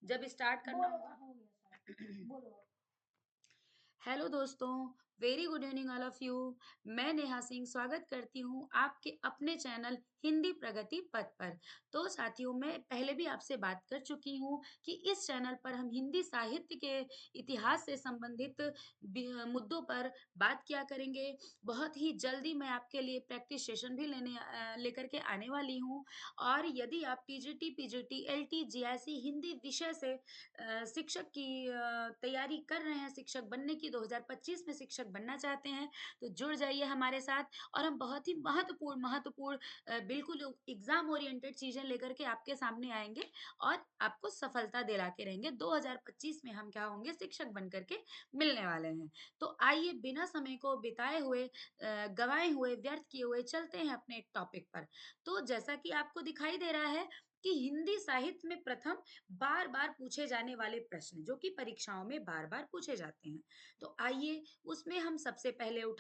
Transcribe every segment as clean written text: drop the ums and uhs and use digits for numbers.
जब स्टार्ट करना होगा। हेलो दोस्तों, very good evening all of you. मैं नेहा सिंह स्वागत करती हूँ आपके अपने चैनल हिंदी प्रगति पथ पर। तो साथियों, मैं पहले भी आपसे बात कर चुकी हूँ कि इस चैनल पर हम हिंदी साहित्य के इतिहास से संबंधित मुद्दों पर बात किया करेंगे। बहुत ही जल्दी मैं आपके लिए प्रैक्टिस सेशन भी लेकर के आने वाली हूँ। और यदि आप TGT, PGT, LT, GIC Hindi विषय से शिक्षक की तैयारी कर रहे हैं, शिक्षक बनने की 2025 में शिक्षक बनना चाहते हैं, तो जुड़ जाइए हमारे साथ। और हम बहुत ही महत्वपूर्ण महत्वपूर्ण बिल्कुल एग्जाम ओरिएंटेड चीजें लेकर के आपके सामने आएंगे और आपको सफलता दिला के रहेंगे। 2025 में हम क्या होंगे, शिक्षक बन करके मिलने वाले हैं। तो आइए बिना समय को बिताए हुए, गवाए हुए, व्यर्थ किए हुए चलते हैं अपने टॉपिक पर। तो जैसा कि आपको दिखाई दे रहा है कि हिंदी साहित्य में प्रथम बार बार पूछे जाने वाले प्रश्न जो कि परीक्षाओं में बार बार पूछे जाते हैं, तो आइए उसमें हम सबसे पहले हम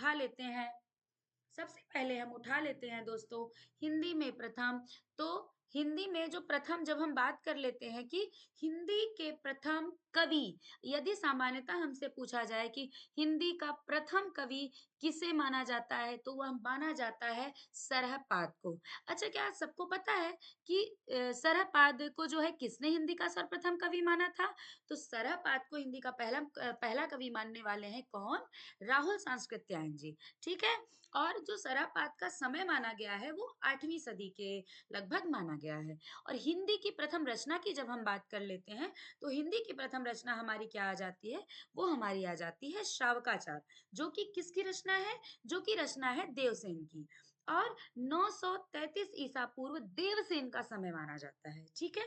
उठा लेते हैं दोस्तों, हिंदी में प्रथम। तो हिंदी में जो प्रथम, जब हम बात कर लेते हैं कि हिंदी के प्रथम कवि, यदि सामान्यतः हमसे पूछा जाए कि हिंदी का प्रथम कवि किसे माना जाता है, तो वह माना जाता है सरहपाद को। अच्छा, क्या सबको पता है कि सरहपाद को जो है किसने हिंदी का सर्वप्रथम कवि माना था? तो सरहपाद को हिंदी का पहला कवि मानने वाले हैं कौन? राहुल सांस्कृत्यायन जी। ठीक है। और जो सरापात का समय माना गया है वो 8वीं सदी के लगभग माना गया है। और हिंदी की प्रथम रचना की जब हम बात कर लेते हैं, तो हिंदी की प्रथम रचना हमारी क्या आ जाती है? वो हमारी आ जाती है शावकाचार, जो कि किसकी रचना है? जो कि रचना है देवसेन की। और 933 ईसा पूर्व देवसेन का समय माना जाता है। ठीक है।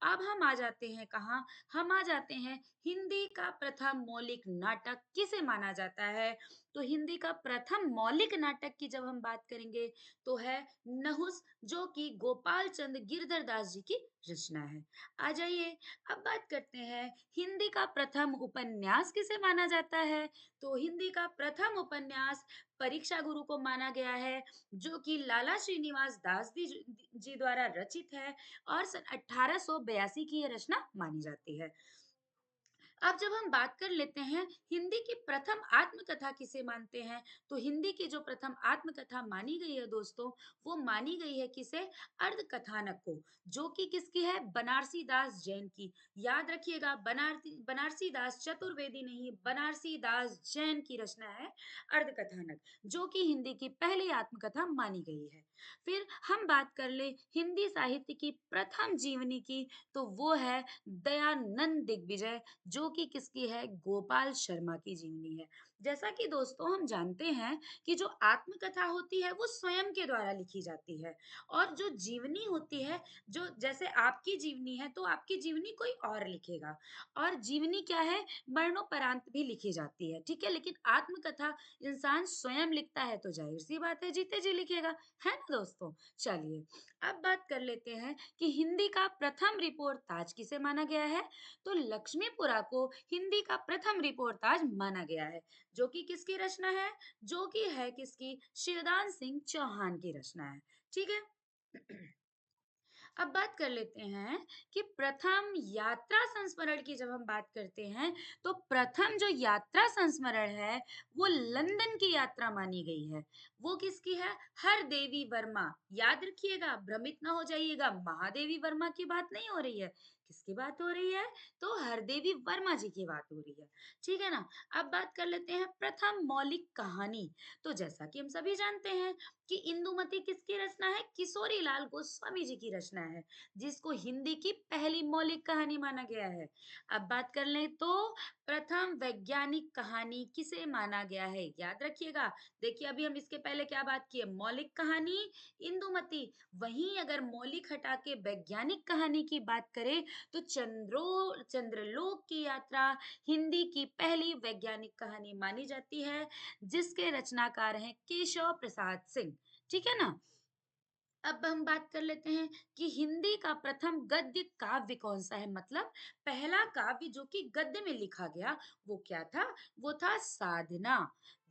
अब हम आ जाते हैं कहाँ? हम आ जाते हैं हिंदी का प्रथम मौलिक नाटक किसे माना जाता है? तो हिंदी का प्रथम मौलिक नाटक की जब हम बात करेंगे, तो है नहुस, जो कि गोपाल चंद गिरधर दास जी की रचना है। आ जाइए, अब बात करते हैं हिंदी का प्रथम उपन्यास किसे माना जाता है? तो हिंदी का प्रथम उपन्यास परीक्षा गुरु को माना गया है, जो कि लाला श्रीनिवास दास जी द्वारा रचित है। और सन 1882 की यह रचना मानी जाती है। अब जब हम बात कर लेते हैं हिंदी की प्रथम आत्मकथा किसे मानते हैं, तो हिंदी की जो प्रथम आत्मकथा मानी गई है दोस्तों, वो मानी गई है किसे? अर्ध कथानक को, जो कि किसकी है? बनारसी दास जैन की। याद रखिएगा, बनारसी दास चतुर्वेदी नहीं, बनारसी दास जैन की रचना है अर्ध कथानक, जो कि हिंदी की पहली आत्मकथा मानी गई है। फिर हम बात कर ले हिंदी साहित्य की प्रथम जीवनी की, तो वो है दयानंद दिग्विजय, जो कि किसकी है? गोपाल शर्मा की जीवनी है। जैसा कि दोस्तों हम जानते हैं कि जो आत्मकथा होती है वो स्वयं के द्वारा लिखी जाती है, और जो जीवनी होती है, जो जैसे आपकी जीवनी है, तो आपकी जीवनी कोई और लिखेगा। और जीवनी क्या है? मरणोपरांत भी लिखी जाती है। ठीक है। लेकिन आत्मकथा इंसान स्वयं लिखता है, तो जाहिर सी बात है जीते जी लिखेगा, है ना दोस्तों? चलिए, अब बात कर लेते हैं कि हिंदी का प्रथम रिपोर्टाज किसे माना गया है? तो लक्ष्मीपुरा को हिंदी का प्रथम रिपोर्टाज माना गया है, जो कि किसकी रचना है? जो कि है किसकी? शिवदान सिंह चौहान की रचना है। ठीक है। अब बात कर लेते हैं कि प्रथम यात्रा संस्मरण की जब हम बात करते हैं, तो प्रथम जो यात्रा संस्मरण है वो लंदन की यात्रा मानी गई है। वो किसकी है? हरदेवी वर्मा। याद रखिएगा, भ्रमित ना हो जाइएगा, महादेवी वर्मा की बात नहीं हो रही है। किसकी बात हो रही है? तो हरदेवी वर्मा जी की बात हो रही है। ठीक है ना। अब बात कर लेते हैं प्रथम मौलिक कहानी। तो जैसा कि हम सभी जानते हैं कि इंदुमती किसकी रचना है? किशोरी लाल गोस्वामी जी की रचना है, जिसको हिंदी की पहली मौलिक कहानी माना गया है। अब बात कर लें तो प्रथम वैज्ञानिक कहानी किसे माना गया है? याद रखिएगा, देखिए अभी हम इसके पहले क्या बात की है? मौलिक कहानी इंदुमती। वहीं अगर मौलिक हटा के वैज्ञानिक कहानी की बात करें, तो चंद्रलोक की यात्रा हिंदी की पहली वैज्ञानिक कहानी मानी जाती है, जिसके रचनाकार हैं केशव प्रसाद सिंह। ठीक है ना। अब हम बात कर लेते हैं कि हिंदी का प्रथम गद्य काव्य कौन सा है, मतलब पहला काव्य जो कि गद्य में लिखा गया, वो क्या था? वो था साधना,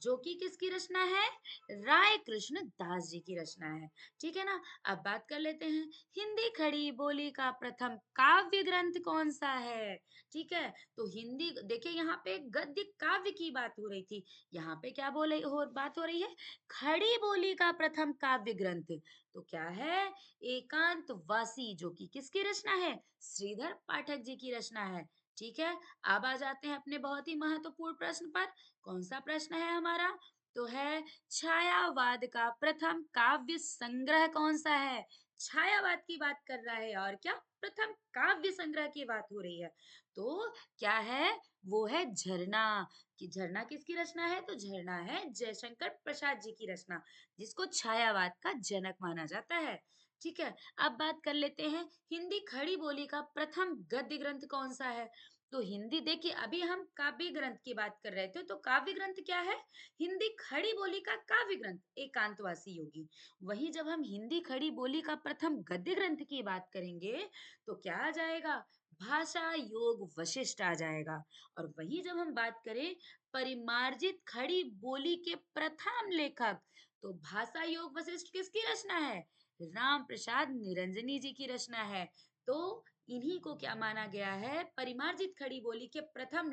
जो कि किसकी रचना है? राय कृष्ण दास जी की रचना है। ठीक है ना? अब बात कर लेते हैं, हिंदी खड़ी बोली का प्रथम काव्य ग्रंथ कौन सा है? ठीक है, तो हिंदी देखिए यहाँ पे गद्य काव्य की बात हो रही थी, यहाँ पे क्या बोले हो बात हो रही है? खड़ी बोली का प्रथम काव्य ग्रंथ। तो क्या है? एकांत वासी, जो कि किसकी रचना है? श्रीधर पाठक जी की रचना है। ठीक है, अब आ जाते हैं अपने बहुत ही महत्वपूर्ण प्रश्न पर। कौन सा प्रश्न है हमारा? तो है, छायावाद का प्रथम काव्य संग्रह कौन सा है? छायावाद की बात कर रहा है, और क्या? प्रथम काव्य संग्रह की बात हो रही है। तो क्या है? वो है झरना। कि झरना किसकी रचना है? तो झरना है जयशंकर प्रसाद जी की रचना, जिसको छायावाद का जनक माना जाता है। ठीक है, अब बात कर लेते हैं, हिंदी खड़ी बोली का प्रथम गद्य ग्रंथ कौन सा है? तो हिंदी देखिए, अभी हम काव्य ग्रंथ की बात कर रहे थे, तो काव्य ग्रंथ क्या है? हिंदी खड़ी बोली का काव्य ग्रंथ एकांतवासी योगी। वहीं जब हम हिंदी खड़ी बोली का प्रथम गद्य ग्रंथ की बात करेंगे, तो क्या आ जाएगा? भाषा योग वशिष्ठ आ जाएगा। और वहीं जब हम बात करें परिमार्जित खड़ी बोली के प्रथम लेखक, तो भाषा योग वशिष्ठ किसकी रचना है? राम प्रसाद निरंजनी जी की रचना है। तो इन्हीं को क्या माना गया है? परिमार्जित खड़ी बोली के प्रथम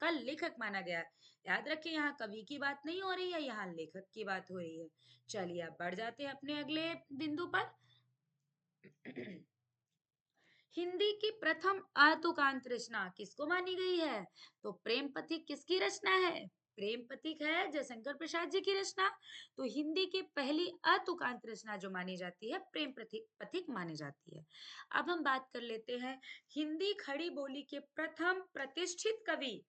का लेखक माना गया है। याद रखिए, यहाँ कवि की बात नहीं हो रही है, यहाँ लेखक की बात हो रही है। चलिए अब बढ़ जाते हैं अपने अगले बिंदु पर। हिंदी की प्रथम आतुकांत रचना किसको मानी गई है? तो प्रेम पथिक किसकी रचना है? प्रेम पथिक है जयशंकर प्रसाद जी की रचना। तो हिंदी की पहली आतुकांत रचना जो मानी जाती है, प्रेम पथिक पथिक मानी जाती है। अब हम बात कर लेते हैं, हिंदी खड़ी बोली के प्रथम प्रतिष्ठित कवि।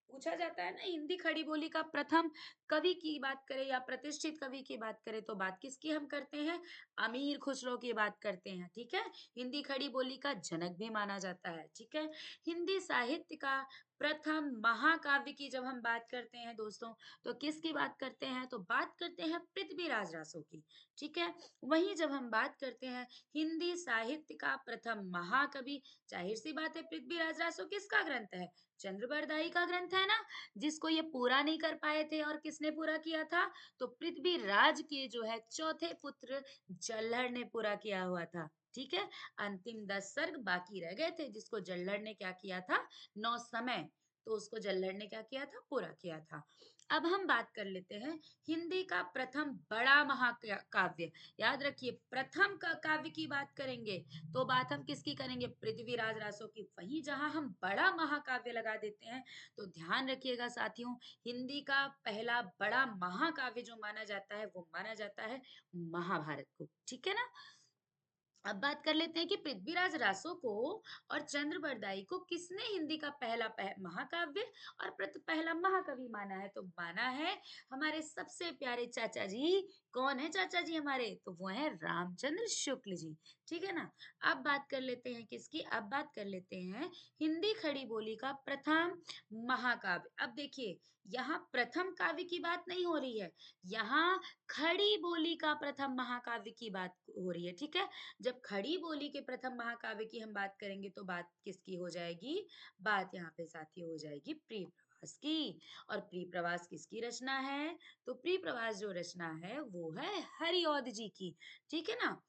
पूछा जाता है ना, हिंदी खड़ी बोली का प्रथम कवि की बात करें या प्रतिष्ठित कवि की बात करें, तो बात किसकी हम करते हैं? अमीर खुसरो की बात करते हैं। ठीक है, हिंदी खड़ी बोली का जनक भी माना जाता है। ठीक है, हिंदी साहित्य का प्रथम महाकाव्य की जब हम बात करते हैं दोस्तों, तो किसकी बात करते हैं? तो बात करते हैं पृथ्वीराज रासो की। ठीक है, वहीं जब हम बात करते हैं हिंदी साहित्य का प्रथम महाकवि, जाहिर सी बात है पृथ्वीराज रासो किसका ग्रंथ है? चंद्रबरदाई का ग्रंथ है ना, जिसको ये पूरा नहीं कर पाए थे, और किसने पूरा किया था? तो पृथ्वीराज के जो है चौथे पुत्र जल्लड़ ने पूरा किया हुआ था। ठीक है, अंतिम 10 सर्ग बाकी रह गए थे, जिसको जल्लड़ ने क्या किया था? 9 समय, तो उसको जल्लड़ ने क्या किया था? पूरा किया था। अब हम बात कर लेते हैं हिंदी का प्रथम बड़ा महाकाव्य। याद रखिए, प्रथम का काव्य की बात करेंगे, तो बात हम किसकी करेंगे? पृथ्वीराज रासो की। वहीं जहां हम बड़ा महाकाव्य लगा देते हैं, तो ध्यान रखिएगा साथियों, हिंदी का पहला बड़ा महाकाव्य जो माना जाता है, वो माना जाता है महाभारत को। ठीक है ना? अब बात कर लेते हैं कि पृथ्वीराज रासो को और चंद्रबरदाई को किसने हिंदी का पहला महाकाव्य और पहला महाकवि माना है? तो माना है हमारे सबसे प्यारे चाचा जी। कौन है चाचा जी हमारे? तो वो है रामचंद्र शुक्ल जी। ठीक है ना? अब बात कर लेते हैं किसकी? अब बात कर लेते हैं हिंदी खड़ी बोली का प्रथम महाकाव्य। अब देखिए, यहाँ प्रथम काव्य की बात नहीं हो रही है, यहाँ खड़ी बोली का प्रथम महाकाव्य की बात हो रही है। ठीक है, जब खड़ी बोली के प्रथम महाकाव्य की हम बात करेंगे, तो बात किसकी हो जाएगी? बात यहाँ पे साथी हो जाएगी प्रिय प्रवास की। और प्रिय प्रवास किसकी रचना है? तो प्रिय प्रवास जो रचना है, वो है हरिऔध जी की। ठीक है ना?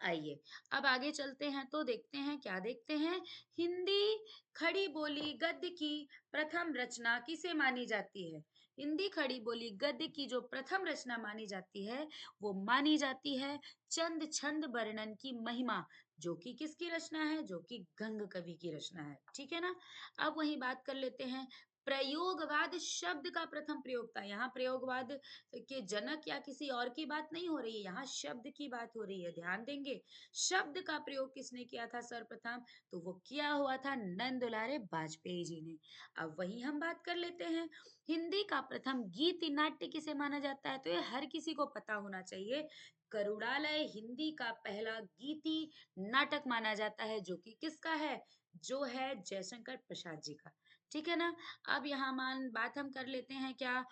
आइए अब आगे चलते हैं, तो देखते हैं, क्या देखते हैं? हिंदी खड़ी बोली गद्य की प्रथम रचना किसे मानी जाती है? हिंदी खड़ी बोली गद्य की जो प्रथम रचना मानी जाती है, वो मानी जाती है चंद छंद वर्णन की महिमा, जो कि किसकी रचना है? जो कि गंग कवि की रचना है। ठीक है ना? अब वही बात कर लेते हैं, प्रयोगवाद शब्द का प्रथम प्रयोक्ता। यहाँ प्रयोगवाद के जनक या किसी और की बात नहीं हो रही है, यहाँ शब्द की बात हो रही है। ध्यान देंगे, शब्द का प्रयोग किसने किया था सर्वप्रथम? तो वो किया हुआ था नंद दुलारे बाजपेयी जी ने। अब वही हम बात कर लेते हैं, हिंदी का प्रथम गीति नाट्य किसे माना जाता है? तो ये हर किसी को पता होना चाहिए, करुणालय हिंदी का पहला गीति नाटक माना जाता है, जो कि किसका है? जो है जयशंकर प्रसाद जी का। ठीक है ना? अब यहाँ मान बात हम कर लेते हैं, क्या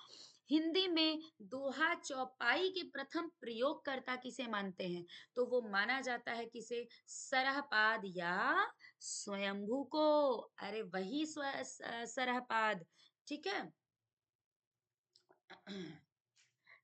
हिंदी में दोहा चौपाई के प्रथम प्रयोगकर्ता किसे मानते हैं? तो वो माना जाता है किसे? सरहपाद या स्वयंभू को। अरे वही सरहपाद। ठीक है,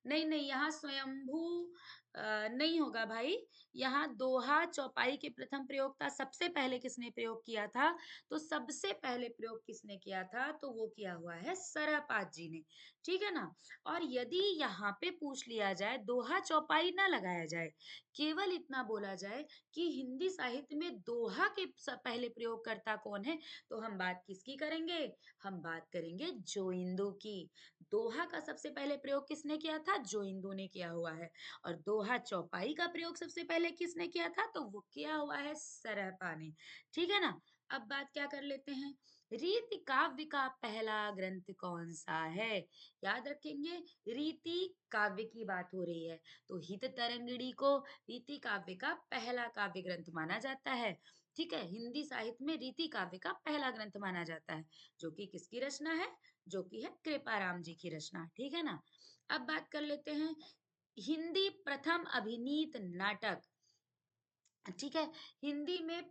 नहीं नहीं, यहाँ स्वयंभू नहीं होगा भाई। यहाँ दोहा चौपाई के प्रथम प्रयोग था। सबसे पहले किसने प्रयोग किया था? तो सबसे पहले प्रयोग किसने किया था? तो वो किया हुआ है सरहपाद जी ने। ठीक है ना? और यदि यहाँ पे पूछ लिया जाए, दोहा चौपाई ना लगाया जाए, केवल इतना बोला जाए कि हिंदी साहित्य में दोहा के पहले प्रयोगकर्ता कौन है, तो हम बात किसकी करेंगे? हम बात करेंगे जोइंदू की। दोहा का सबसे पहले प्रयोग किसने किया था? जोइंदू ने किया हुआ है। और दोहा चौपाई का प्रयोग सबसे पहले किसने किया था? तो वो किया हुआ है सरहपा ने। ठीक है ना? अब बात क्या कर लेते हैं? रीति काव्य का पहला ग्रंथ कौन सा है? याद रखेंगे, रीति काव्य की बात हो रही है, तो हित तरंगिणी को रीति काव्य का पहला काव्य ग्रंथ माना जाता है। ठीक है, हिंदी साहित्य में रीति काव्य का पहला ग्रंथ माना जाता है, जो कि किसकी रचना है? जो कि है कृपाराम जी की रचना। ठीक है ना? अब बात कर लेते हैं हिंदी प्रथम अभिनीत नाटक। ठीक है, हिंदी में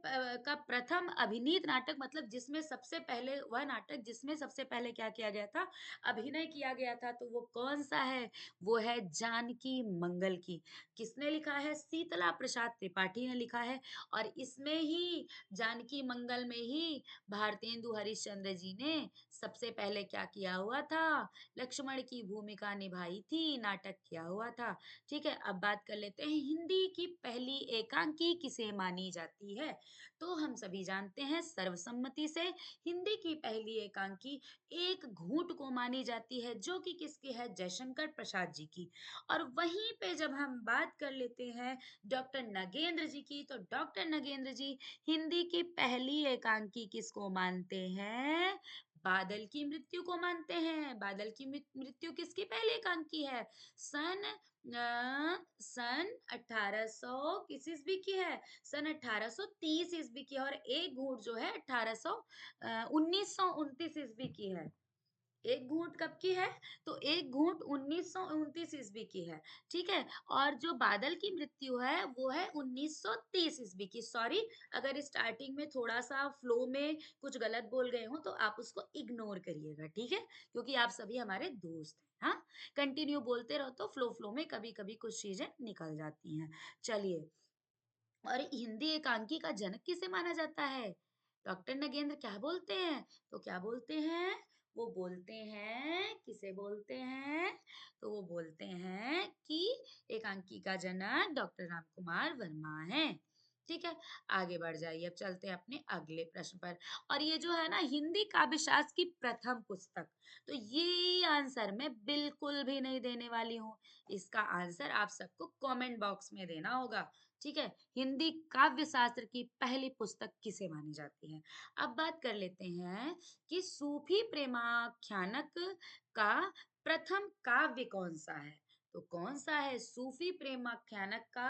का प्रथम अभिनीत नाटक, मतलब जिसमें सबसे पहले, वह नाटक जिसमें सबसे पहले क्या किया गया था? अभिनय किया गया था, तो वो कौन सा है? वो है जानकी मंगल की। किसने लिखा है? शीतला प्रसाद त्रिपाठी ने लिखा है। और इसमें ही, जानकी मंगल में ही, भारतेंदु हरिश्चंद्र जी ने सबसे पहले क्या किया हुआ था? लक्ष्मण की भूमिका निभाई थी, नाटक किया हुआ था। ठीक है, अब बात कर लेते हैं हिंदी की पहली एकांकी किसे मानी जाती है? तो हम सभी जानते हैं सर्वसम्मति से, हिंदी की पहली एकांकी एक घूंट को मानी जाती है, जो कि किसकी है? जयशंकर प्रसाद जी की। और वहीं पे जब हम बात कर लेते हैं डॉक्टर नगेंद्र जी की, तो डॉक्टर नगेंद्र जी हिंदी की पहली एकांकी किसको मानते हैं? बादल की मृत्यु को मानते हैं। बादल की मृत्यु किसकी पहली एकांकी है? सन सन 1800 किस ईस्वी की है? सन 1830 ईस्वी की है। और एक घूंट जो है 1929 ईस्वी की है। एक घूंट कब की है? तो एक घूंट 1929 ईस्वी की है। ठीक है, और जो बादल की मृत्यु है वो है 1930 ईस्वी की। सॉरी, अगर स्टार्टिंग में थोड़ा सा फ्लो में कुछ गलत बोल गए हो तो आप उसको इग्नोर करिएगा। ठीक है, क्योंकि आप सभी हमारे दोस्त हैं। हाँ, कंटिन्यू बोलते रहो तो फ्लो फ्लो में कभी कभी कुछ चीजें निकल जाती हैं। चलिए, और हिंदी एकांकी का जनक किसे माना जाता है? डॉक्टर नगेंद्र क्या बोलते हैं? तो क्या बोलते हैं? वो बोलते हैं, किसे बोलते हैं? तो वो बोलते हैं कि एकांकी का जनक डॉक्टर राम कुमार वर्मा है। ठीक है, आगे बढ़ जाइए। अब चलते हैं अपने अगले प्रश्न पर। और ये जो है ना, हिंदी काव्य शास्त्र की प्रथम पुस्तक, तो ये आंसर मैं बिल्कुल भी नहीं देने वाली हूँ। इसका आंसर आप सबको कमेंट बॉक्स में देना होगा। ठीक है, हिंदी काव्य शास्त्र की पहली पुस्तक किसे मानी जाती है? अब बात कर लेते हैं कि सूफी प्रेमाख्यानक का प्रथम काव्य कौन सा है? तो कौन सा है सूफी प्रेमाख्यानक का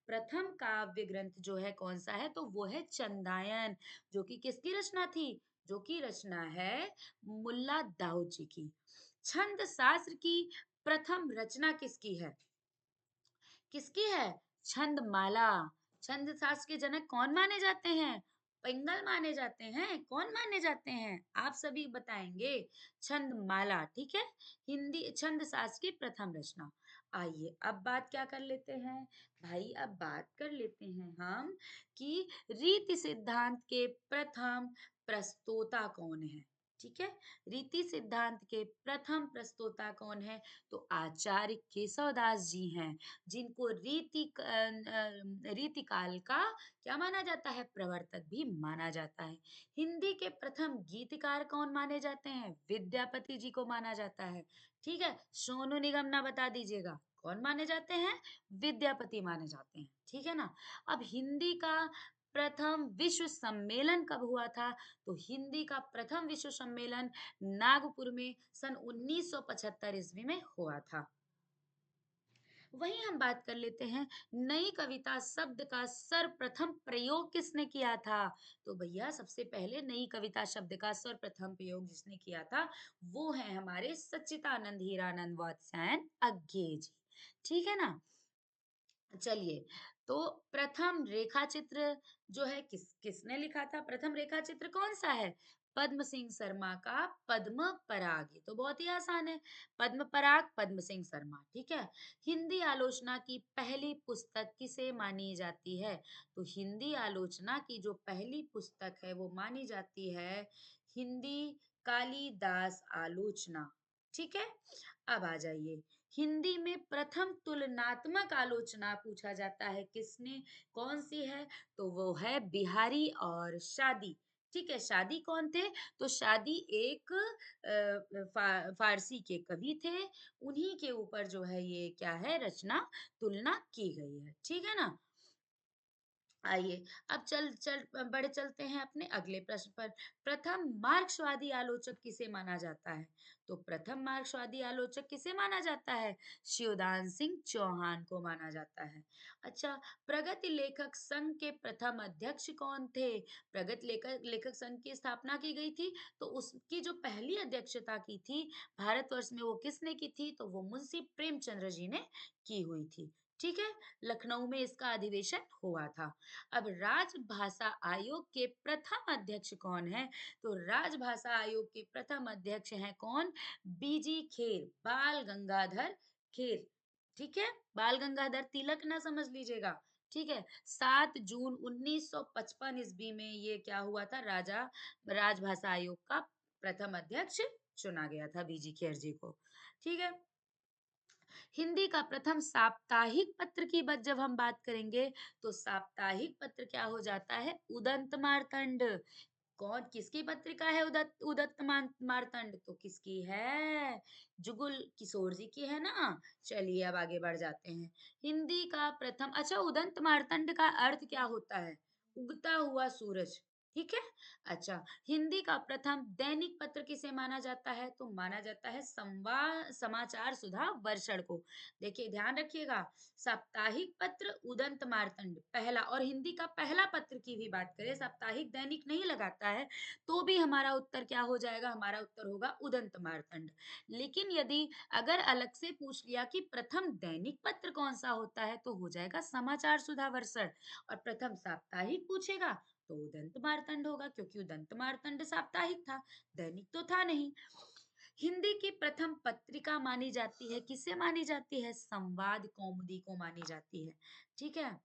प्रथम काव्य ग्रंथ जो है, कौन सा है? तो वो है चंदायन, जो कि किसकी रचना थी? जो कि रचना है मुल्ला दाऊद जी की। छंद शास्त्र की प्रथम रचना किसकी है? किसकी है? छंदमाला। छंद शास्त्र के जनक कौन माने जाते हैं? पिंगल माने जाते हैं। कौन माने जाते हैं? आप सभी बताएंगे। छंदमाला। ठीक है, हिंदी छंद शास्त्र की प्रथम रचना। आइए, अब बात क्या कर लेते हैं भाई? अब बात कर लेते हैं हम कि रीति सिद्धांत के प्रथम प्रस्तोता कौन है? ठीक है, रीति सिद्धांत के प्रथम प्रस्तोता कौन है? तो आचार्य केशवदास जी हैं, जिनको रीति काल का क्या माना जाता है? प्रवर्तक भी माना जाता है। हिंदी के प्रथम गीतकार कौन माने जाते हैं? विद्यापति जी को माना जाता है। ठीक है, सोनू निगम ना बता दीजिएगा। कौन माने जाते हैं? विद्यापति माने जाते हैं। ठीक है ना? अब हिंदी का प्रथम विश्व सम्मेलन कब हुआ था? तो हिंदी का प्रथम विश्व सम्मेलन नागपुर में सन 1975 ईस्वी में हुआ था। वहीं हम बात कर लेते हैं नई कविता शब्द का सर्वप्रथम प्रयोग किसने किया था? तो भैया सबसे पहले नई कविता शब्द का सर्वप्रथम प्रयोग जिसने किया था, वो है हमारे सच्चिदानंद हीरानंद वात्स्यायन अज्ञे जी। ठीक है ना? चलिए, तो प्रथम रेखा चित्र जो है किसने लिखा था? प्रथम रेखा चित्र कौन सा है? पद्म सिंह शर्मा का पद्म पराग। ये तो बहुत ही आसान है। पद्म पराग, पद्म सिंह शर्मा, ठीक है। हिंदी आलोचना की पहली पुस्तक किसे मानी जाती है? तो हिंदी आलोचना की जो पहली पुस्तक है वो मानी जाती है हिंदी कालिदास आलोचना, ठीक है। अब आ जाइए, हिंदी में प्रथम तुलनात्मक आलोचना पूछा जाता है किसने, कौन सी है? तो वो है बिहारी और शादी, ठीक है। शादी कौन थे? तो शादी एक फारसी के कवि थे। उन्हीं के ऊपर जो है ये क्या है, रचना तुलना की गई है, ठीक है ना। आइए, अब चल चल बढ़े चलते हैं अपने अगले प्रश्न पर। प्रथम मार्क्सवादी आलोचक किसे माना जाता है? तो प्रथम मार्क्सवादी आलोचक किसे माना जाता है? शिवदान सिंह चौहान को माना जाता है। अच्छा, प्रगति लेखक संघ के प्रथम अध्यक्ष कौन थे? प्रगति लेखक लेखक संघ की स्थापना की गई थी, तो उसकी जो पहली अध्यक्षता की थी भारतवर्ष में, वो किसने की थी? तो वो मुंशी प्रेमचंद्र जी ने की हुई थी, ठीक है। लखनऊ में इसका अधिवेशन हुआ था। अब राजभाषा आयोग के प्रथम अध्यक्ष कौन है? तो राजभाषा आयोग के प्रथम अध्यक्ष हैं कौन? बीजी खेर, बाल गंगाधर खेर, ठीक है। बाल गंगाधर तिलक ना समझ लीजिएगा, ठीक है। 7 जून 1955 ईस्वी में ये क्या हुआ था, राजभाषा आयोग का प्रथम अध्यक्ष चुना गया था बीजी खेर जी को, ठीक है। हिंदी का प्रथम साप्ताहिक पत्र की जब हम बात करेंगे, तो साप्ताहिक पत्र क्या हो जाता है? उदंत मार्तंड। कौन, किसकी पत्रिका है उदत्त उदत्त मार्तंड? तो किसकी है? जुगुल किशोर जी की है ना। चलिए अब आगे बढ़ जाते हैं। हिंदी का प्रथम, अच्छा, उदंत मार्तंड का अर्थ क्या होता है? उगता हुआ सूरज, ठीक है। अच्छा, हिंदी का प्रथम दैनिक पत्र किसे माना जाता है? तो माना जाता है समाचार सुधा वर्षण को। देखिए ध्यान रखिएगा, साप्ताहिक पत्र उदंत मार्तंड पहला, और हिंदी का पहला पत्र की भी बात करें, साप्ताहिक दैनिक नहीं लगाता है, तो भी हमारा उत्तर क्या हो जाएगा? हमारा उत्तर होगा उदंत मार्तंड। लेकिन यदि अगर अलग से पूछ लिया कि प्रथम दैनिक पत्र कौन सा होता है, तो हो जाएगा समाचार सुधा वर्षण। और प्रथम साप्ताहिक पूछेगा तो उदंत मार्तंड होगा, क्योंकि उदंत मार्तंड साप्ताहिक था, दैनिक तो था नहीं। हिंदी की प्रथम पत्रिका मानी जाती है, किसे मानी जाती है? संवाद कौमुदी को मानी जाती है, ठीक है।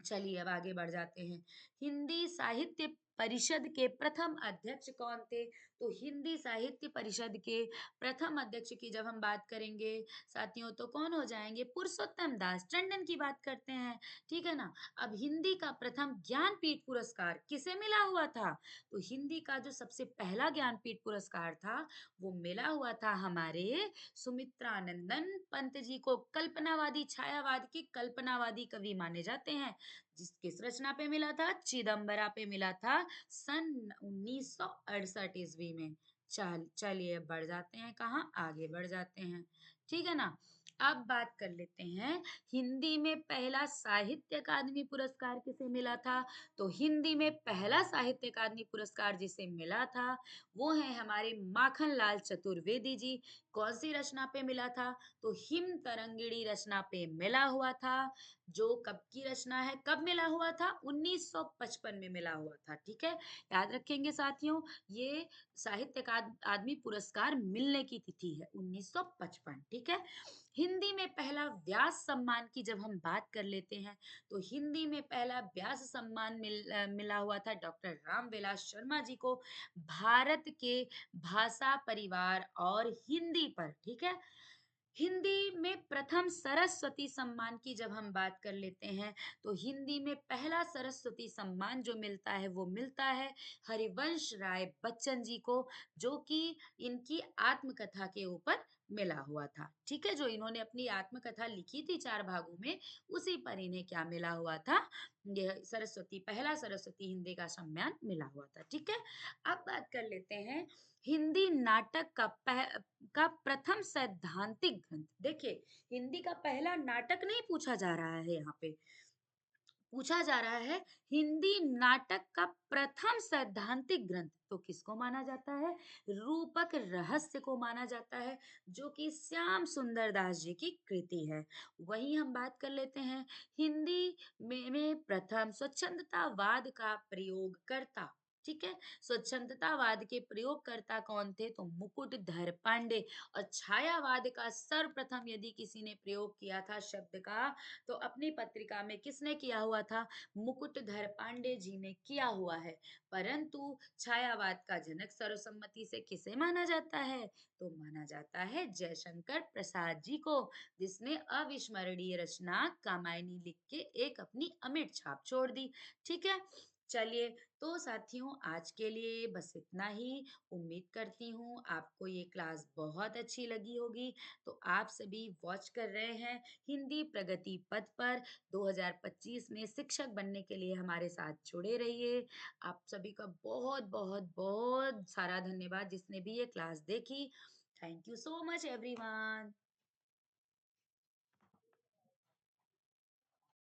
चलिए अब आगे बढ़ जाते हैं। हिंदी साहित्य परिषद के प्रथम अध्यक्ष कौन थे? तो हिंदी साहित्य परिषद के प्रथम अध्यक्ष की जब हम बात करेंगे साथियों, तो कौन हो जाएंगे? पुरुषोत्तम दास टंडन की बात करते हैं, ठीक है ना। अब हिंदी का प्रथम ज्ञानपीठ पुरस्कार किसे मिला हुआ था? तो हिंदी का जो सबसे पहला ज्ञानपीठ पुरस्कार था वो मिला हुआ था हमारे सुमित्रानंदन पंत जी को। कल्पनावादी, छायावाद के कल्पनावादी कवि माने जाते हैं। किस रचना पे मिला था? चिदम्बरा पे मिला था सन 1968 ईस्वी में। चलिए बढ़ जाते हैं, कहाँ आगे बढ़ जाते हैं, ठीक है ना। अब बात कर लेते हैं, हिंदी में पहला साहित्य अकादमी पुरस्कार किसे मिला था? तो हिंदी में पहला साहित्य अकादमी पुरस्कार जिसे मिला था वो है हमारे माखन लाल चतुर्वेदी जी। कौन सी रचना पे मिला था? तो हिम तरंगिणी रचना पे मिला हुआ था। जो कब की रचना है, कब मिला हुआ था? 1955 में मिला हुआ था, ठीक है। याद रखेंगे साथियों, ये साहित्य अकादमी पुरस्कार मिलने की तिथि है 1955, ठीक है। हिंदी में पहला व्यास सम्मान की जब हम बात कर लेते हैं, तो हिंदी में पहला व्यास सम्मान मिला हुआ था डॉक्टर रामविलास शर्मा जी को, भारत के भाषा परिवार और हिंदी पर, ठीक है। हिंदी में प्रथम सरस्वती सम्मान की जब हम बात कर लेते हैं, तो हिंदी में पहला सरस्वती सम्मान जो मिलता है वो मिलता है हरिवंश राय बच्चन जी को, जो कि इनकी आत्मकथा के ऊपर मिला हुआ था, ठीक है। जो इन्होंने अपनी आत्मकथा लिखी थी 4 भागों में, उसी पर इन्हें क्या मिला हुआ था? यह सरस्वती, पहला सरस्वती हिंदी का सम्मान मिला हुआ था, ठीक है। अब बात कर लेते हैं हिंदी नाटक का प्रथम सैद्धांतिक ग्रंथ। देखिए, हिंदी का पहला नाटक नहीं पूछा जा रहा है यहाँ पे, पूछा जा रहा है हिंदी नाटक का प्रथम सैद्धांतिक ग्रंथ तो किसको माना जाता है? रूपक रहस्य को माना जाता है, जो कि श्याम सुंदर दास जी की कृति है। वहीं हम बात कर लेते हैं हिंदी में प्रथम स्वच्छंदतावाद का प्रयोगकर्ता। ठीक है, स्वच्छंदतावाद के प्रयोगकर्ता कौन थे? तो मुकुटधर पांडे। और छायावाद का सर्वप्रथम यदि किसी ने प्रयोग किया था शब्द का, तो अपनी पत्रिका में किसने किया हुआ था? मुकुटधर पांडे जी ने किया हुआ है। परंतु छायावाद का जनक सर्वसम्मति से किसे माना जाता है? तो माना जाता है जयशंकर प्रसाद जी को, जिसने अविस्मरणीय रचना कामायनी लिख के एक अपनी अमिट छाप छोड़ दी। ठीक है, चलिए, तो साथियों आज के लिए बस इतना ही। उम्मीद करती हूँ आपको ये क्लास बहुत अच्छी लगी होगी। तो आप सभी वॉच कर रहे हैं हिंदी प्रगति पथ पर। 2025 में शिक्षक बनने के लिए हमारे साथ जुड़े रहिए। आप सभी का बहुत बहुत बहुत सारा धन्यवाद जिसने भी ये क्लास देखी। Thank you so much everyone.